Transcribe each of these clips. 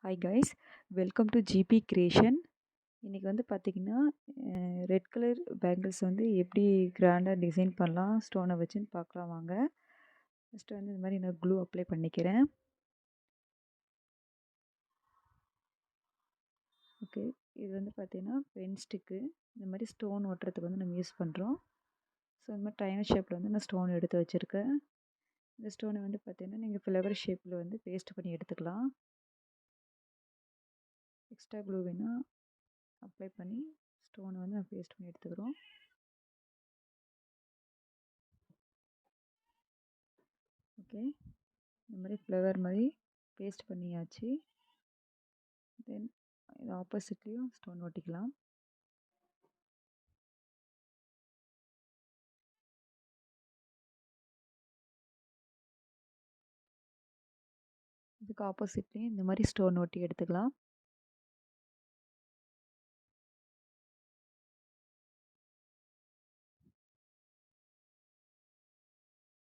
Hi guys, welcome to GB creation. இன்றைக்கி வந்து பார்த்திங்கன்னா ரெட் கலர் பேங்கிள்ஸ் வந்து எப்படி கிராண்டாக டிசைன் பண்ணலாம் ஸ்டோனை வச்சுன்னு பார்க்கலாம் வாங்க. ஃபஸ்ட்டு வந்து இந்த மாதிரி நான் க்ளூ அப்ளை பண்ணிக்கிறேன். ஓகே, இது வந்து பார்த்திங்கன்னா பென் ஸ்டிக்கு. இந்த மாதிரி ஸ்டோன் ஒட்டுறதுக்கு வந்து நம்ம யூஸ் பண்ணுறோம். ஸோ இந்த மாதிரி ட்ரையாங்கிள் ஷேப்பில் வந்து நான் ஸ்டோன் எடுத்து வச்சுருக்கேன். இந்த ஸ்டோனை வந்து பார்த்திங்கன்னா நீங்கள் ஃப்ளவர் ஷேப்பில் வந்து பேஸ்ட் பண்ணி எடுத்துக்கலாம். எக்ஸ்ட்ரா க்ளூ வேணால் அப்ளை பண்ணி ஸ்டோனை வந்து நான் பேஸ்ட் பண்ணி எடுத்துக்கிறோம். ஓகே, இந்த மாதிரி ஃப்ளவர் மாதிரி பேஸ்ட் பண்ணியாச்சு. தென் இது ஆப்போசிட்லேயும் ஸ்டோன் ஒட்டிக்கலாம். இதுக்கு ஆப்போசிட்லேயும் இந்த மாதிரி ஸ்டோன் ஒட்டி எடுத்துக்கலாம்.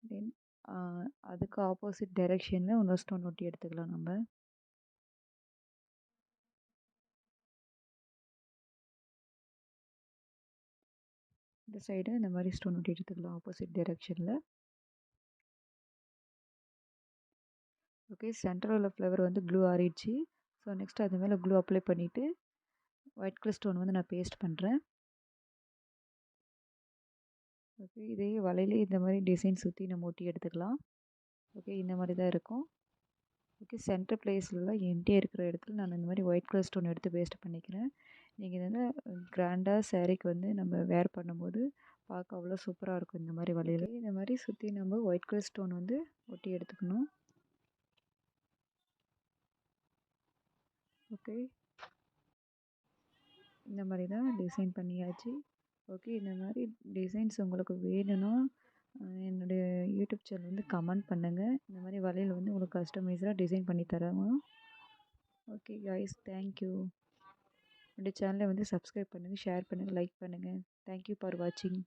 தென் அதுக்கு ஆப்போசிட் டைரெக்ஷனில் இன்னொரு ஸ்டோன் ஒட்டி எடுத்துக்கலாம். நம்ம இந்த சைடு இந்த மாதிரி ஸ்டோன் ஒட்டி எடுத்துக்கலாம் ஆப்போசிட் டைரெக்ஷனில். ஓகே, சென்டரில் உள்ள ஃப்ளவர் வந்து க்ளூ ஆறிடுச்சு. ஸோ நெக்ஸ்ட் அது மேலே க்ளூ அப்ளை பண்ணிவிட்டு ஒயிட் கலர் ஸ்டோன் வந்து நான் பேஸ்ட் பண்ணுறேன். ஓகே, இதே வலையிலே இந்த மாதிரி டிசைன் சுற்றி நம்ம ஒட்டி எடுத்துக்கலாம். ஓகே, இந்த மாதிரி தான் இருக்கும். ஓகே, சென்டர் பிளேஸ்லலாம் எம்டியாக இருக்கிற இடத்துல நான் இந்த மாதிரி ஒயிட் கலர் ஸ்டோன் எடுத்து பேஸ்ட் பண்ணிக்கிறேன். நீங்கள் இதை கிராண்டாக சாரீக்கு வந்து நம்ம வேர் பண்ணும்போது பார்க்க அவ்வளோ சூப்பராக இருக்கும். இந்த மாதிரி வலையில் இந்த மாதிரி சுற்றி நம்ம ஒயிட் கலர் ஸ்டோன் வந்து ஒட்டி எடுத்துக்கணும். ஓகே, இந்த மாதிரி தான் டிசைன் பண்ணியாச்சு. ஓகே, இந்த மாதிரி டிசைன்ஸ் உங்களுக்கு வேணும்னா என்னுடைய யூடியூப் சேனல் வந்து கமெண்ட் பண்ணுங்கள். இந்த மாதிரி வலையில் வந்து உங்களுக்கு கஸ்டமைஸாக டிசைன் பண்ணி தரேன். Okay guys, thank you. என்னுடைய சேனலை வந்து சப்ஸ்கிரைப் பண்ணுங்கள், ஷேர் பண்ணுங்கள், லைக் பண்ணுங்கள். தேங்க்யூ ஃபார் வாட்சிங்.